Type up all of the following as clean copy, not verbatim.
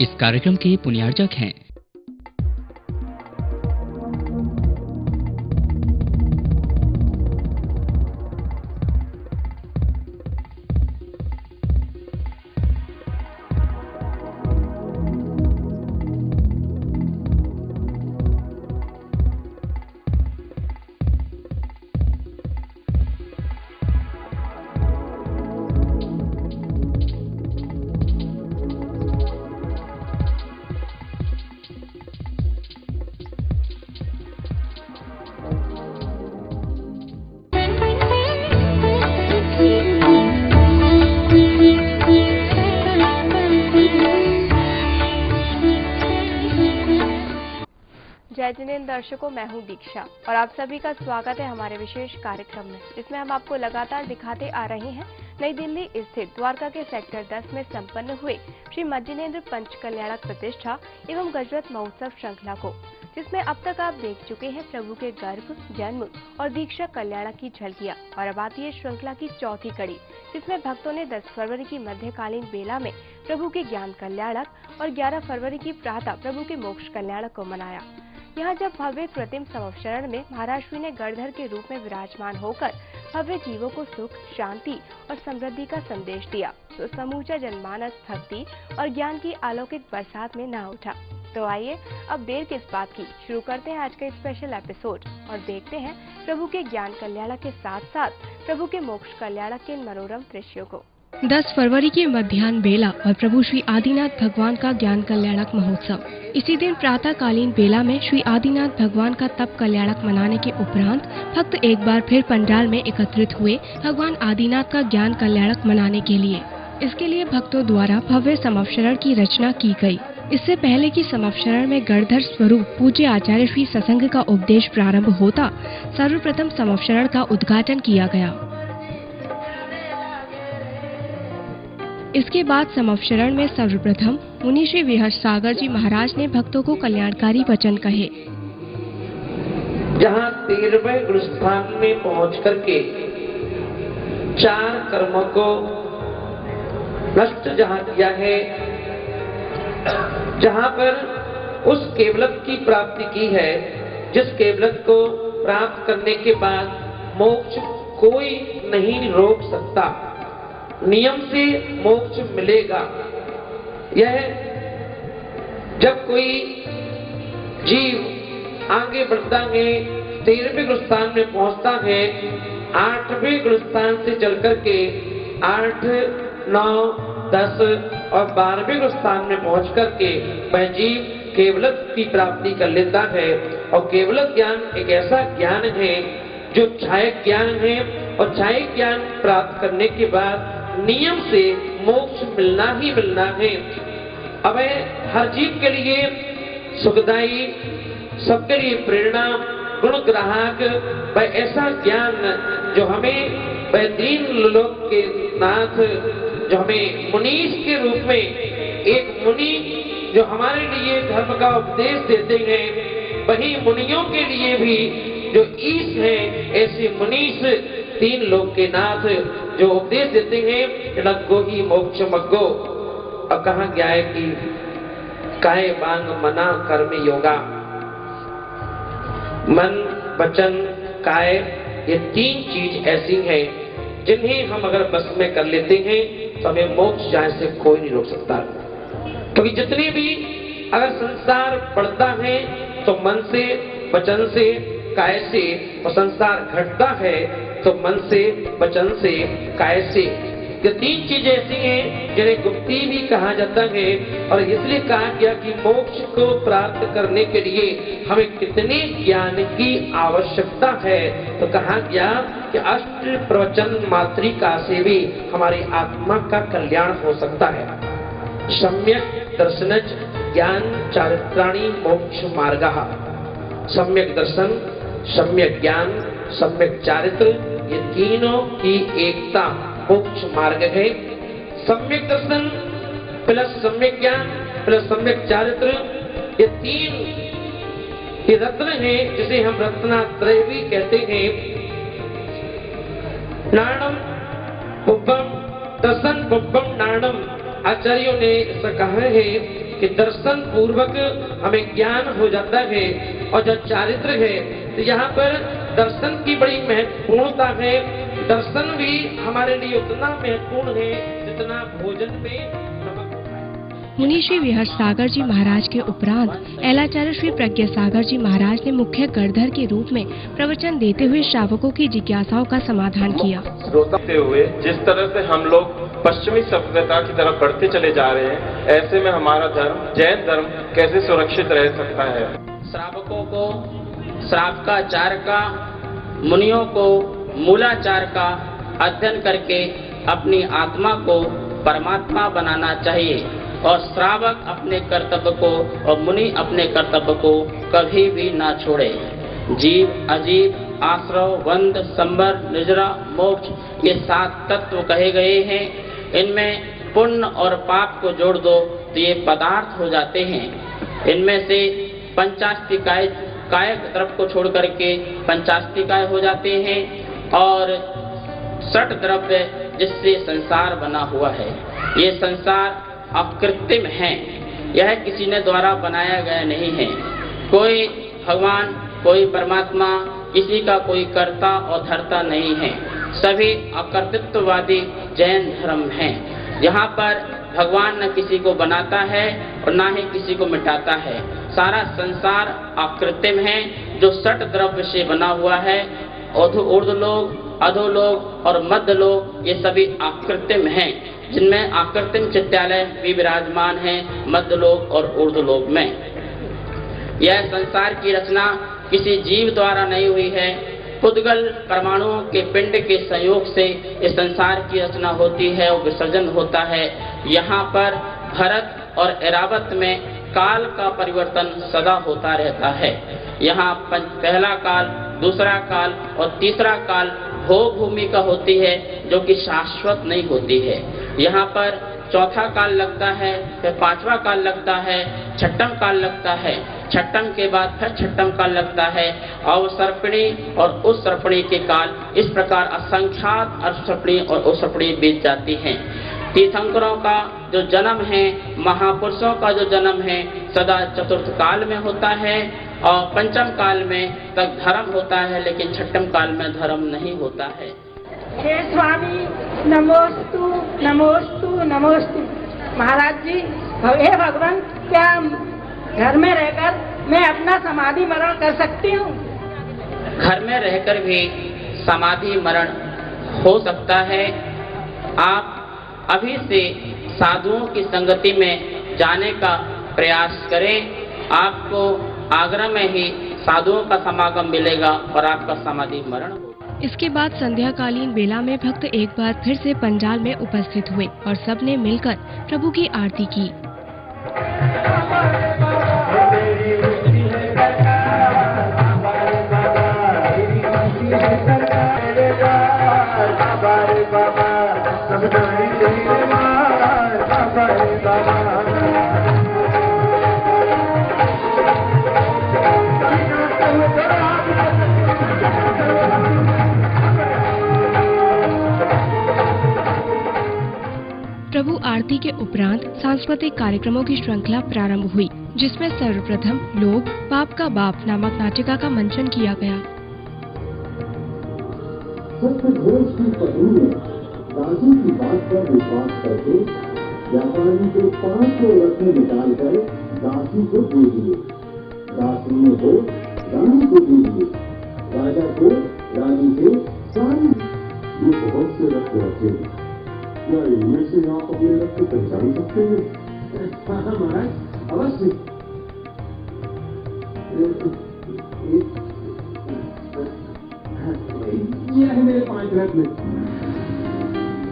इस कार्यक्रम के पुण्यार्जक हैं जय जिनेंद्र दर्शकों, मैं हूं दीक्षा और आप सभी का स्वागत है हमारे विशेष कार्यक्रम में, जिसमें हम आपको लगातार दिखाते आ रहे हैं नई दिल्ली स्थित द्वारका के सेक्टर 10 में संपन्न हुए श्री मज्जिनेंद्र पंच कल्याणक प्रतिष्ठा एवं गजरत महोत्सव श्रृंखला को, जिसमें अब तक आप देख चुके हैं प्रभु के गर्भ, जन्म और दीक्षा कल्याणक की झलकियां। और अब आती है श्रृंखला की चौथी कड़ी, जिसमें भक्तों ने 10 फरवरी की मध्यकालीन बेला में प्रभु के ज्ञान कल्याणक और 11 फरवरी की प्रातः प्रभु के मोक्ष कल्याणक को मनाया। यहाँ जब भव्य कृत्रिम संवत्सरण में महाराष्ट्री ने गणधर के रूप में विराजमान होकर भव्य जीवों को सुख, शांति और समृद्धि का संदेश दिया, तो समूचा जनमानस भक्ति और ज्ञान की अलौकिक बरसात में नहा उठा। तो आइए अब देर किस बात की, शुरू करते हैं आज का स्पेशल एपिसोड और देखते हैं प्रभु के ज्ञान कल्याणक के साथ साथ प्रभु के मोक्ष कल्याणक के मनोरम दृश्यों को। 10 फरवरी की मध्याह्न बेला और प्रभु श्री आदिनाथ भगवान का ज्ञान कल्याणक महोत्सव। इसी दिन प्रातःकालीन बेला में श्री आदिनाथ भगवान का तप कल्याणक मनाने के उपरांत भक्त एक बार फिर पंडाल में एकत्रित हुए भगवान आदिनाथ का ज्ञान कल्याणक मनाने के लिए। इसके लिए भक्तों द्वारा भव्य समवशरण की रचना की गई। इससे पहले की समवशरण में गणधर स्वरूप पूज्य आचार्य श्री सत्संग का उपदेश प्रारंभ होता सर्वप्रथम समवशरण का उद्घाटन किया गया। इसके बाद समवशरण में सर्वप्रथम मुनि श्री विहर्ष सागर जी महाराज ने भक्तों को कल्याणकारी वचन कहे। जहाँ 13वें गुरुस्थान में पहुँच करके 4 कर्मों को नष्ट जहाँ किया है, जहाँ पर उस केवलत की प्राप्ति की है, जिस केवलत को प्राप्त करने के बाद मोक्ष कोई नहीं रोक सकता, नियम से मोक्ष मिलेगा। यह जब कोई जीव आगे बढ़ता है, 13वें गुरुस्थान में पहुंचता है, 8वें गुरुस्थान से चल करके 8, 9, 10 और 12वें गुरुस्थान में पहुंच करके वह जीव केवलत की प्राप्ति कर लेता है। और केवलत ज्ञान एक ऐसा ज्ञान है जो छायक ज्ञान है, और छायक ज्ञान प्राप्त करने के बाद नियम से मोक्ष मिलना ही मिलना है। अब हर जीव के लिए सुखदायी, सबके लिए प्रेरणा, गुण ग्राहक वह ऐसा ज्ञान जो हमें वह दीन लोक के नाथ, जो हमें मुनीश के रूप में एक मुनि जो हमारे लिए धर्म का उपदेश देते हैं, वही मुनियों के लिए भी जो ईश है, ऐसे मुनीश तीन लोक के नाथ जो उपदेश देते हैं, लग्गो ही मोक्ष मग्गो। अब कहा गया है कि काय बांग मना कर्म योगा, मन वचन काय, ये 3 चीज ऐसी हैं जिन्हें हम अगर बस में कर लेते हैं तो हमें मोक्ष जाने से कोई नहीं रोक सकता। क्योंकि जितने भी अगर संसार बढ़ता है तो मन से, वचन से, काय से, और संसार घटता है तो मन से, वचन से, काय से। ये 3 चीजें ऐसी हैं जिन्हें गुप्ती भी कहा जाता है। और इसलिए कहा गया कि मोक्ष को प्राप्त करने के लिए हमें कितने ज्ञान की आवश्यकता है, तो कहा गया कि अष्ट प्रवचन मातृका से भी हमारी आत्मा का कल्याण हो सकता है। सम्यक दर्शनज ज्ञान चारित्राणि मोक्ष मार्गः। सम्यक दर्शन, सम्यक ज्ञान, सम्यक चारित्र, ये तीनों की एकता मोक्ष मार्ग है। सम्यक दर्शन प्लस सम्यक ज्ञान प्लस सम्यक चारित्र, ये 3 ये रत्न है, जिसे हम रत्नात्रय भी कहते हैं। नाणम पुब्बम दर्शन पुब्बम नाणम, आचार्यों ने ऐसा कहा है कि दर्शन पूर्वक हमें ज्ञान हो जाता है। और जो चारित्र है तो यहाँ पर दर्शन की बड़ी महत्वपूर्णता है। दर्शन भी हमारे लिए उतना महत्वपूर्ण है जितना भोजन में नमक होता है। मुनि श्री विहर सागर जी महाराज के उपरांत एलाचार्य श्री प्रज्ञा सागर जी महाराज ने मुख्य गणधर के रूप में प्रवचन देते हुए श्रावकों की जिज्ञासाओं का समाधान किया। रोकते हुए जिस तरह से हम लोग पश्चिमी सभ्यता की तरफ बढ़ते चले जा रहे हैं, ऐसे में हमारा धर्म जैन धर्म कैसे सुरक्षित रह सकता है। श्रावकों को श्रावकाचार का, मुनियों को मूलाचार का अध्ययन करके अपनी आत्मा को परमात्मा बनाना चाहिए और श्रावक अपने कर्तव्य को और मुनि अपने कर्तव्य को कभी भी ना छोड़े। जीव, अजीव, आश्रव, वंद, संबर, निजरा, मोक्ष, ये 7 तत्व कहे गए हैं। इनमें पुण्य और पाप को जोड़ दो तो ये पदार्थ हो जाते हैं। इनमें से पंचास्तिकाय काय द्रव्य को छोड़ करके पंचास्तिकाय हो जाते हैं और 60 द्रव्य जिससे संसार बना हुआ है। ये संसार अकृत्रिम है, यह किसी ने द्वारा बनाया गया नहीं है। कोई भगवान, कोई परमात्मा, किसी का कोई कर्ता और धर्ता नहीं है। सभी अकर्तृत्ववादी जैन धर्म हैं। यहाँ पर भगवान न किसी को बनाता है और न ही किसी को मिटाता है। सारा संसार अकृत्रिम है जो 60 द्रव्य से बना हुआ है। ऊर्ध्वलोक, अधोलोक और मध्यलोक ये सभी अकृत्रिम हैं, जिनमें अकृत्रिम चित्तालय भी विराजमान है मध्यलोक और ऊर्ध्वलोक में। यह संसार की रचना किसी जीव द्वारा नहीं हुई है। पुद्गल परमाणुओं के पिंड के संयोग से इस संसार की रचना होती है और विसर्जन होता है। यहाँ पर भरत और ऐरावत में काल का परिवर्तन सदा होता रहता है। यहाँ पहला काल, दूसरा काल और तीसरा काल भोग भूमि का होती है जो कि शाश्वत नहीं होती है। यहाँ पर चौथा काल लगता है, फिर 5वां काल लगता है, 6ठम काल लगता है, 6ठम के बाद फिर 6ठम काल लगता है। अवसर्पिणी और उस सर्पणी के काल, इस प्रकार असंख्यात अवसर्पिणी और उसर्पिणी बीत जाती हैं। तीर्थंकरों का जो जन्म है, महापुरुषों का जो जन्म है, सदा चतुर्थ काल में होता है और 5म काल में तक धर्म होता है, लेकिन 6ठम काल में धर्म नहीं होता है। हे स्वामी नमोस्तु नमोस्तु नमोस्तु। महाराज जी, हे भगवान, क्या घर में रहकर मैं अपना समाधि मरण कर सकती हूँ? घर में रहकर भी समाधि मरण हो सकता है। आप अभी से साधुओं की संगति में जाने का प्रयास करें। आपको आगरा में ही साधुओं का समागम मिलेगा और आपका समाधि मरण होगा। इसके बाद संध्याकालीन बेला में भक्त एक बार फिर से पंडाल में उपस्थित हुए और सबने मिलकर प्रभु की आरती की। प्रभु आरती के उपरांत सांस्कृतिक कार्यक्रमों की श्रृंखला प्रारंभ हुई, जिसमें सर्वप्रथम लोग पाप का बाप नामक नाटिका का मंचन किया गया। सत्यघोष की पत्नी ने दासी की बात पर विश्वास करके व्यापारी के 500 रत्न निकालकर दासी को दे दिए। दासी ने वो रानी को दे दिए। राजा को रानी से सारी ये बहुत से रत्न रखे। क्या इनमें से आप अपने रत्न पहचान सकते हैं? हाँ महाराज, अवश्य। ये है मेरे 5 रत्न।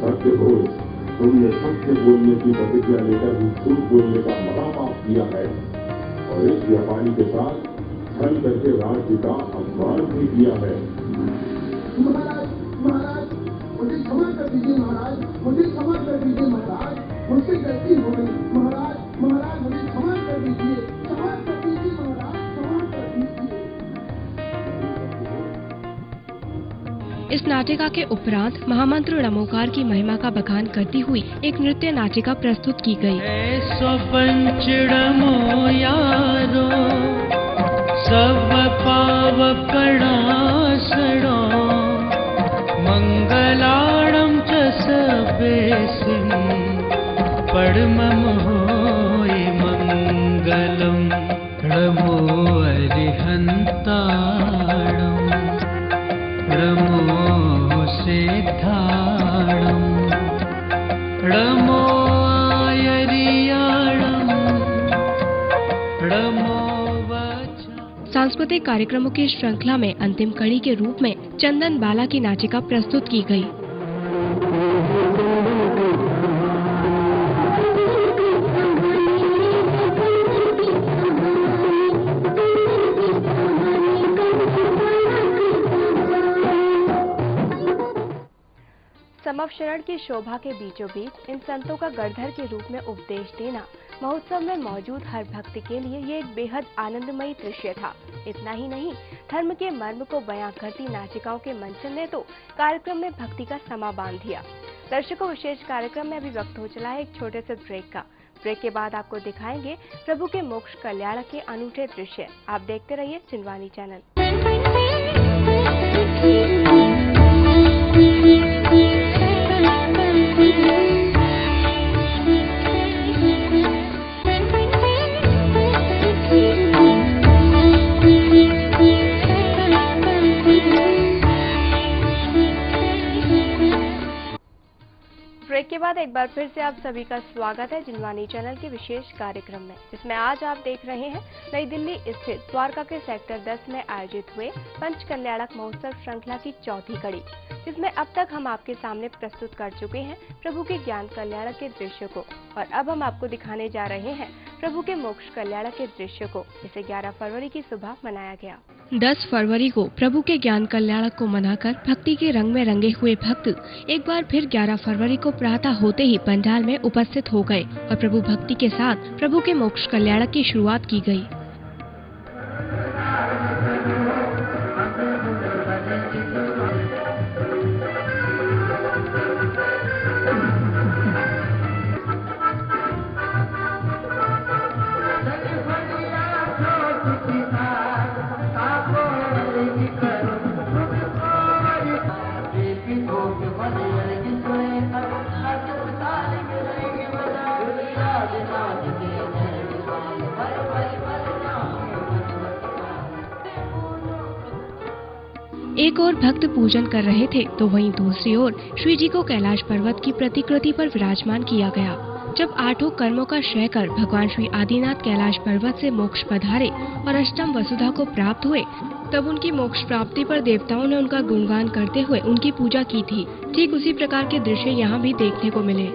सत्यघोष, तुमने सत्य बोलने की प्रतिज्ञा लेकर भी झूठ बोलने का महापाप किया है और इस व्यापारी के साथ छल करके राज्य का अपमान भी किया है। महाराज, महाराज, मुझे क्षमा कर दीजिए महाराज, मुझे क्षमा कर दीजिए महाराज, मुझसे गलती हो गई महाराज, महाराज मुझे क्षमा कर दीजिए, क्षमा कर दीजिए महाराज, क्षमा कर दीजिए। इस नाटिका के उपरांत महामंत्र नमोकार की महिमा का बखान करती हुई एक नृत्य नाटिका प्रस्तुत की गई। सब पावकड़ा सड़ो मंगलाणं च सबेसिं पद्मं होय मंगलम नमो अरिहंताणं नमो सिद्धाणं नमो आयरियाणं नमो। सांस्कृतिक कार्यक्रमों की श्रृंखला में अंतिम कड़ी के रूप में चंदन बाला की नाटिका प्रस्तुत की गई। समवशरण की शोभा के बीचों बीच इन संतों का गढ़धर के रूप में उपदेश देना महोत्सव में मौजूद हर भक्त के लिए ये एक बेहद आनंदमयी दृश्य था। इतना ही नहीं, धर्म के मर्म को बयां करती नाटिकाओं के मंचन ने तो कार्यक्रम में भक्ति का समा बांध दिया। दर्शकों, विशेष कार्यक्रम में अभी वक्त हो चला है एक छोटे से ब्रेक का। ब्रेक के बाद आपको दिखाएंगे प्रभु के मोक्ष कल्याण के अनूठे दृश्य। आप देखते रहिए जिनवानी चैनल। ब्रेक के बाद एक बार फिर से आप सभी का स्वागत है जिनवानी चैनल के विशेष कार्यक्रम में, जिसमें आज आप देख रहे हैं नई दिल्ली स्थित द्वारका के सेक्टर 10 में आयोजित हुए पंच कल्याणक महोत्सव श्रृंखला की चौथी कड़ी, जिसमें अब तक हम आपके सामने प्रस्तुत कर चुके हैं प्रभु के ज्ञान कल्याणक के दृश्य को, और अब हम आपको दिखाने जा रहे हैं प्रभु के मोक्ष कल्याणक के दृश्य को। इसे 11 फरवरी की सुबह मनाया गया। 10 फरवरी को प्रभु के ज्ञान कल्याणक को मनाकर भक्ति के रंग में रंगे हुए भक्त एक बार फिर 11 फरवरी को प्रातः होते ही पंडाल में उपस्थित हो गए और प्रभु भक्ति के साथ प्रभु के मोक्ष कल्याणक की शुरुआत की गई। एक और भक्त पूजन कर रहे थे तो वहीं दूसरी ओर श्री जी को कैलाश पर्वत की प्रतिकृति पर विराजमान किया गया। जब 8 कर्मों का क्षय कर भगवान श्री आदिनाथ कैलाश पर्वत से मोक्ष पधारे और अष्टम वसुधा को प्राप्त हुए, तब उनकी मोक्ष प्राप्ति पर देवताओं ने उनका गुणगान करते हुए उनकी पूजा की थी। ठीक उसी प्रकार के दृश्य यहाँ भी देखने को मिले।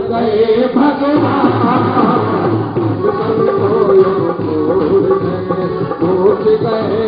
गए भगवान गए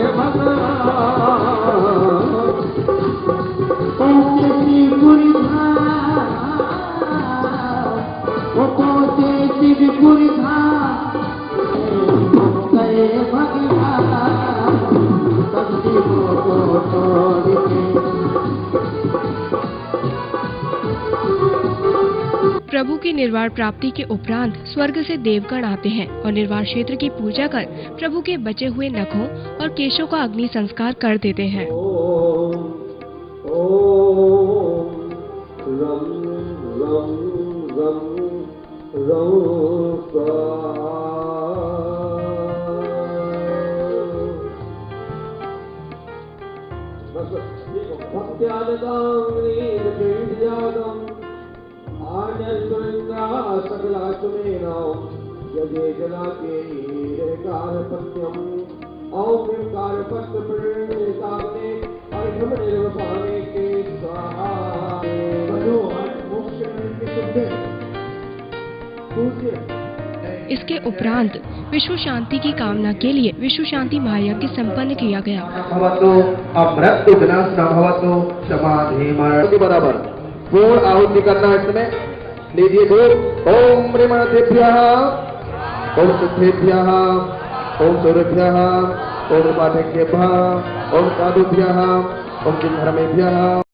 प्रभु की निर्वाण प्राप्ति के उपरांत स्वर्ग से देवगण आते हैं और निर्वाण क्षेत्र की पूजा कर प्रभु के बचे हुए नखों और केशों का अग्नि संस्कार कर देते हैं। इसके उपरांत विश्व शांति की कामना के लिए विश्व शांति महायज्ञ संपन्न किया गया। बराबर पूर्ण आहुति करना है इसमें लीजिए धूप। ओम ऋमणतेभ्यः, ओम सिद्धेभ्यः, ओम सूर्यभ्यः, ओम पाठकेभ्यः, ओम साधुभ्यः, ओम किंधर्मेभ्यः।